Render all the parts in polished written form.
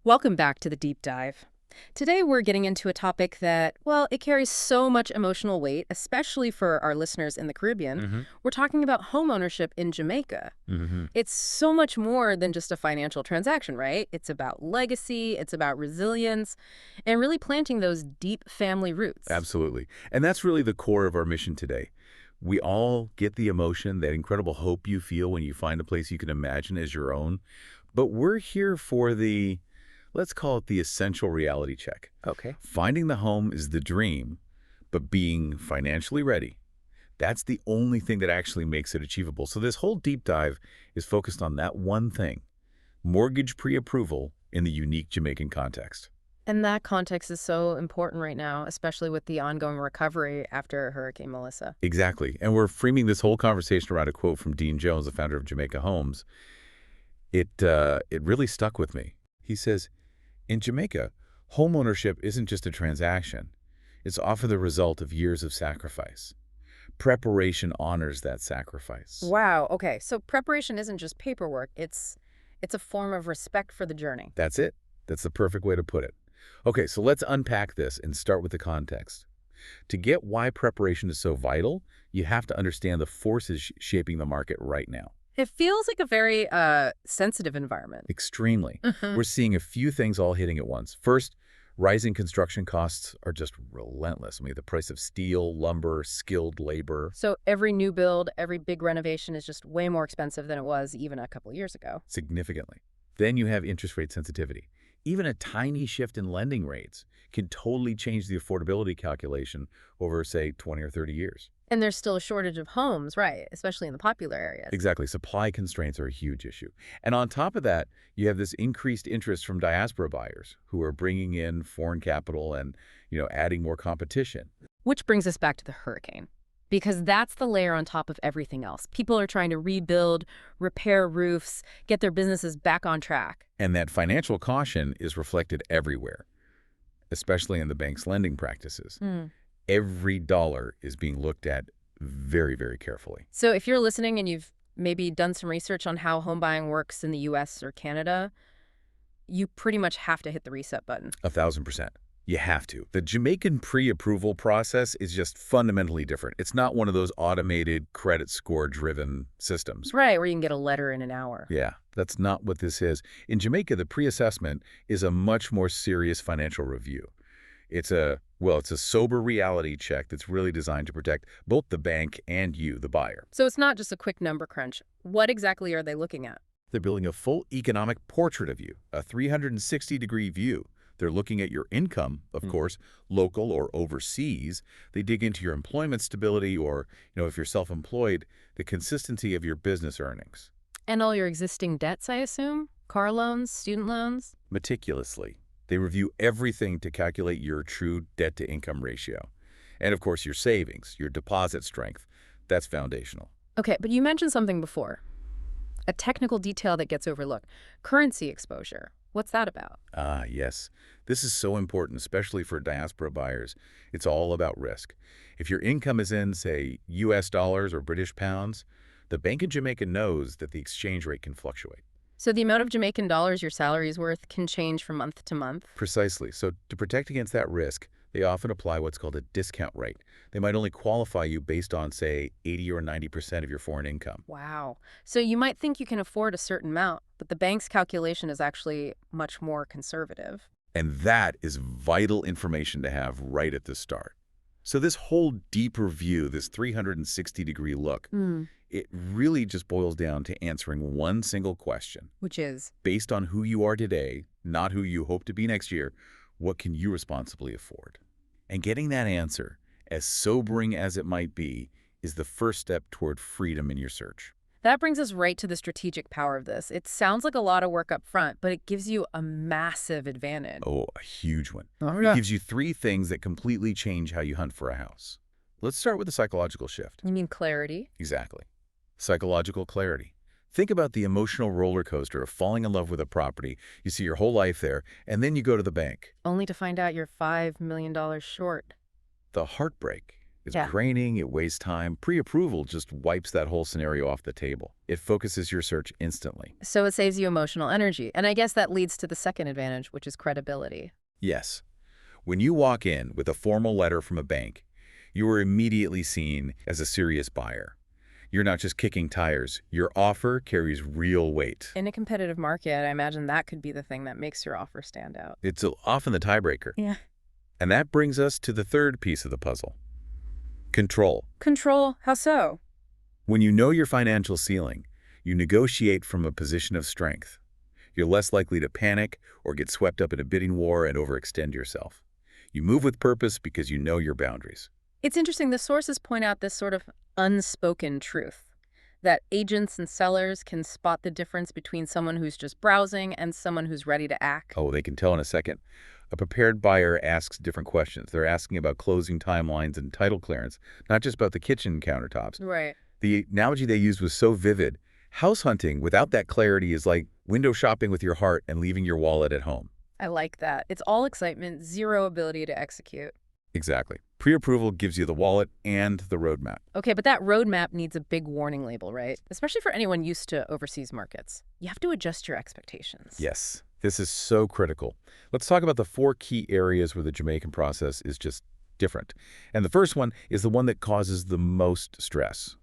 Welcome back to the deep dive. Today we're getting into a topic that, well, it carries so much emotional weight, especially for our listeners in the Caribbean. Mm-hmm. We're talking about home ownership in Jamaica. Mm-hmm. It's so much more than just a financial transaction, right? It's about legacy, it's about resilience, and really planting those deep family roots. Absolutely. And that's really the core of our mission today. We all get the emotion, that incredible hope you feel when you find a place you can imagine as your own. But we're here for the, let's call it the essential reality check. Okay. Finding the home is the dream, but being financially ready, that's the only thing that actually makes it achievable. So this whole deep dive is focused on that one thing, mortgage pre-approval in the unique Jamaican context. And that context is so important right now, especially with the ongoing recovery after Hurricane Melissa. Exactly. And we're framing this whole conversation around a quote from Dean Jones, the founder of Jamaica Homes. It really stuck with me. He says, in Jamaica, homeownership isn't just a transaction. It's often the result of years of sacrifice. Preparation honors that sacrifice. Wow, okay. So preparation isn't just paperwork, it's a form of respect for the journey. That's it. That's the perfect way to put it. Okay, so let's unpack this and start with the context. To get why preparation is so vital, you have to understand the forces shaping the market right now. It feels like a very sensitive environment. Extremely. We're seeing a few things all hitting at once. First, rising construction costs are just relentless. I mean, the price of steel, lumber, skilled labor. So every new build, every big renovation is just way more expensive than it was even a couple years ago. Significantly. Then you have interest rate sensitivity. Even a tiny shift in lending rates can totally change the affordability calculation over, say, 20 or 30 years. And there's still a shortage of homes, right, especially in the popular areas. Exactly. Supply constraints are a huge issue. And on top of that, you have this increased interest from diaspora buyers who are bringing in foreign capital and, adding more competition. Which brings us back to the hurricane. Because that's the layer on top of everything else. People are trying to rebuild, repair roofs, get their businesses back on track. And that financial caution is reflected everywhere, especially in the bank's lending practices. Every dollar is being looked at very, very carefully. So if you're listening and you've maybe done some research on how home buying works in the US or Canada, you pretty much have to hit the reset button. 1,000%. You have to. The Jamaican pre-approval process is just fundamentally different. It's not one of those automated credit score-driven systems. Right, where you can get a letter in an hour. Yeah, that's not what this is. In Jamaica, the pre-assessment is a much more serious financial review. It's a sober reality check that's really designed to protect both the bank and you, the buyer. So it's not just a quick number crunch. What exactly are they looking at? They're building a full economic portrait of you, a 360-degree view. They're looking at your income, of course, local or overseas. They dig into your employment stability or, if you're self-employed, the consistency of your business earnings. And all your existing debts, I assume? Car loans, student loans? Meticulously. They review everything to calculate your true debt-to-income ratio. And, of course, your savings, your deposit strength. That's foundational. Okay, but you mentioned something before. A technical detail that gets overlooked. Currency exposure. What's that about? Ah, yes. This is so important, especially for diaspora buyers. It's all about risk. If your income is in, say, U.S. dollars or British pounds, the Bank of Jamaica knows that the exchange rate can fluctuate. So the amount of Jamaican dollars your salary is worth can change from month to month? Precisely. So to protect against that risk, they often apply what's called a discount rate. They might only qualify you based on, say, 80 or 90% of your foreign income. Wow. So you might think you can afford a certain amount, but the bank's calculation is actually much more conservative. And that is vital information to have right at the start. So this whole deeper view, this 360-degree look, it really just boils down to answering one single question. Which is? Based on who you are today, not who you hope to be next year, what can you responsibly afford? And getting that answer, as sobering as it might be, is the first step toward freedom in your search. That brings us right to the strategic power of this. It sounds like a lot of work up front, but it gives you a massive advantage. Oh, a huge one. Oh, yeah. It gives you three things that completely change how you hunt for a house. Let's start with the psychological shift. You mean clarity? Exactly. Psychological clarity. Think about the emotional roller coaster of falling in love with a property. You see your whole life there, and then you go to the bank. Only to find out you're $5 million short. The heartbreak It's Yeah. draining, it wastes time. Pre-approval just wipes that whole scenario off the table. It focuses your search instantly. So it saves you emotional energy. And I guess that leads to the second advantage, which is credibility. Yes. When you walk in with a formal letter from a bank, you are immediately seen as a serious buyer. You're not just kicking tires. Your offer carries real weight. In a competitive market, I imagine that could be the thing that makes your offer stand out. It's often the tiebreaker. Yeah. And that brings us to the third piece of the puzzle. Control. Control? How so? When you know your financial ceiling, you negotiate from a position of strength. You're less likely to panic or get swept up in a bidding war and overextend yourself. You move with purpose because you know your boundaries. It's interesting. The sources point out this sort of unspoken truth, that agents and sellers can spot the difference between someone who's just browsing and someone who's ready to act. Oh, they can tell in a second. A prepared buyer asks different questions. They're asking about closing timelines and title clearance, not just about the kitchen countertops. Right. The analogy they used was so vivid. House hunting without that clarity is like window shopping with your heart and leaving your wallet at home. I like that. It's all excitement, zero ability to execute. Exactly. Pre-approval gives you the wallet and the roadmap. Okay, but that roadmap needs a big warning label, right? Especially for anyone used to overseas markets. You have to adjust your expectations. Yes, this is so critical. Let's talk about the 4 key areas where the Jamaican process is just different. And the first one is the one that causes the most stress.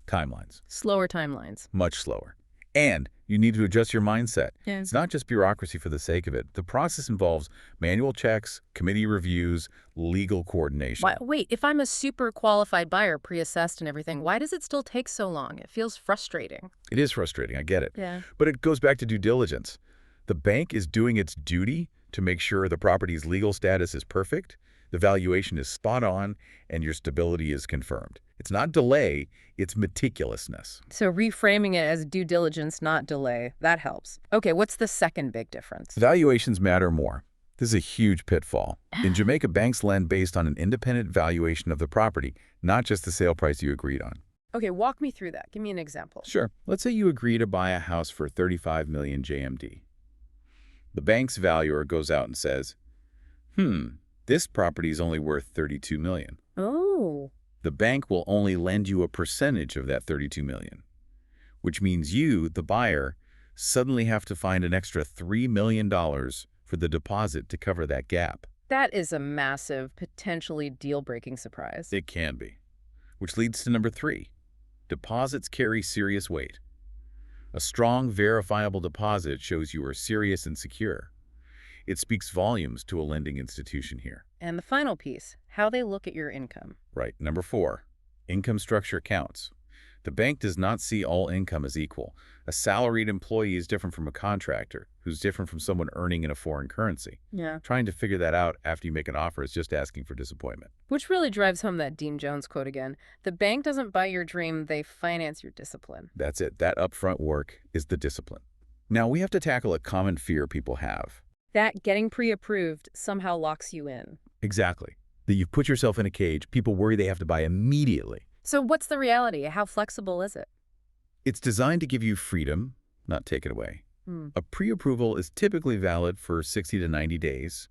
Timelines. Slower timelines. Much slower. And you need to adjust your mindset. Yeah. It's not just bureaucracy for the sake of it. The process involves manual checks, committee reviews, legal coordination. Wait, if I'm a super qualified buyer, pre-assessed and everything, why does it still take so long? It feels frustrating. It is frustrating, I get it. Yeah. But it goes back to due diligence. The bank is doing its duty to make sure the property's legal status is perfect, the valuation is spot on, and your stability is confirmed. It's not delay, it's meticulousness. So reframing it as due diligence, not delay, that helps. Okay, what's the second big difference? Valuations matter more. This is a huge pitfall. In Jamaica, banks lend based on an independent valuation of the property, not just the sale price you agreed on. Okay, walk me through that. Give me an example. Sure. Let's say you agree to buy a house for 35 million JMD. The bank's valuer goes out and says, this property is only worth 32 million. Oh. The bank will only lend you a percentage of that 32 million, which means you, the buyer, suddenly have to find an extra $3 million for the deposit to cover that gap. That is a massive, potentially deal-breaking surprise. It can be. Which leads to number 3. Deposits carry serious weight. A strong, verifiable deposit shows you are serious and secure. It speaks volumes to a lending institution here. And the final piece, how they look at your income. Right. Number 4, income structure counts. The bank does not see all income as equal. A salaried employee is different from a contractor, who's different from someone earning in a foreign currency. Yeah. Trying to figure that out after you make an offer is just asking for disappointment. Which really drives home that Dean Jones quote again. The bank doesn't buy your dream, they finance your discipline. That's it. That upfront work is the discipline. Now, we have to tackle a common fear people have. That getting pre-approved somehow locks you in. Exactly. That you've put yourself in a cage. People worry they have to buy immediately. So what's the reality? How flexible is it? It's designed to give you freedom, not take it away. A pre-approval is typically valid for 60 to 90 days.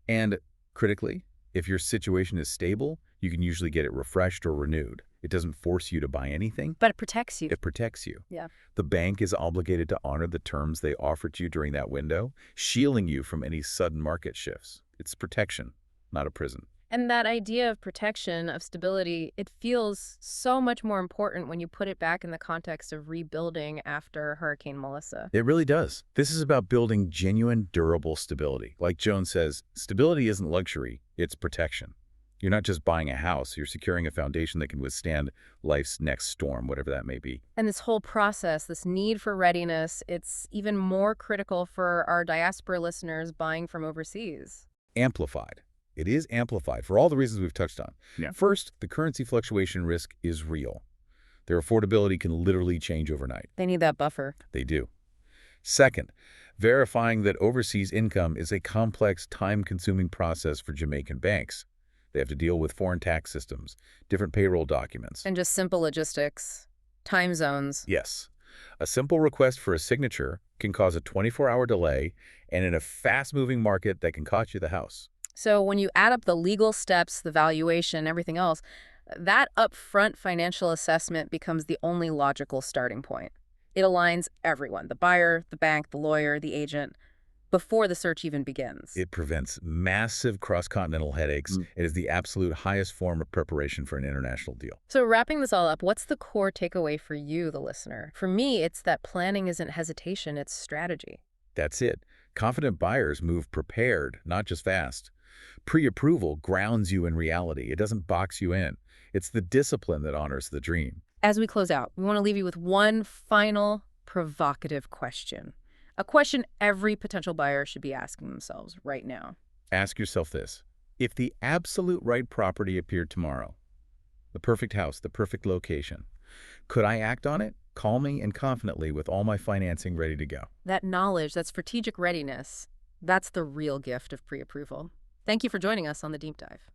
And critically, if your situation is stable, you can usually get it refreshed or renewed. It doesn't force you to buy anything. But it protects you. It protects you. Yeah. The bank is obligated to honor the terms they offered you during that window, shielding you from any sudden market shifts. It's protection, not a prison. And that idea of protection, of stability, it feels so much more important when you put it back in the context of rebuilding after Hurricane Melissa. It really does. This is about building genuine, durable stability. Like Jones says, stability isn't luxury, it's protection. You're not just buying a house, you're securing a foundation that can withstand life's next storm, whatever that may be. And this whole process, this need for readiness, it's even more critical for our diaspora listeners buying from overseas. Amplified. It is amplified for all the reasons we've touched on. Yeah. First, the currency fluctuation risk is real. Their affordability can literally change overnight. They need that buffer. They do. Second, verifying that overseas income is a complex, time-consuming process for Jamaican banks. They have to deal with foreign tax systems, different payroll documents. And just simple logistics, time zones. Yes. A simple request for a signature can cause a 24-hour delay, and in a fast-moving market, that can cost you the house. So when you add up the legal steps, the valuation, everything else, that upfront financial assessment becomes the only logical starting point. It aligns everyone, the buyer, the bank, the lawyer, the agent, before the search even begins. It prevents massive cross-continental headaches. It is the absolute highest form of preparation for an international deal. So wrapping this all up, what's the core takeaway for you, the listener? For me, it's that planning isn't hesitation, it's strategy. That's it. Confident buyers move prepared, not just fast. Pre-approval grounds you in reality. It doesn't box you in. It's the discipline that honors the dream. As we close out, we want to leave you with one final provocative question. A question every potential buyer should be asking themselves right now. Ask yourself this. If the absolute right property appeared tomorrow, the perfect house, the perfect location, could I act on it calmly and confidently with all my financing ready to go? That knowledge, that strategic readiness, that's the real gift of pre-approval. Thank you for joining us on the Deep Dive.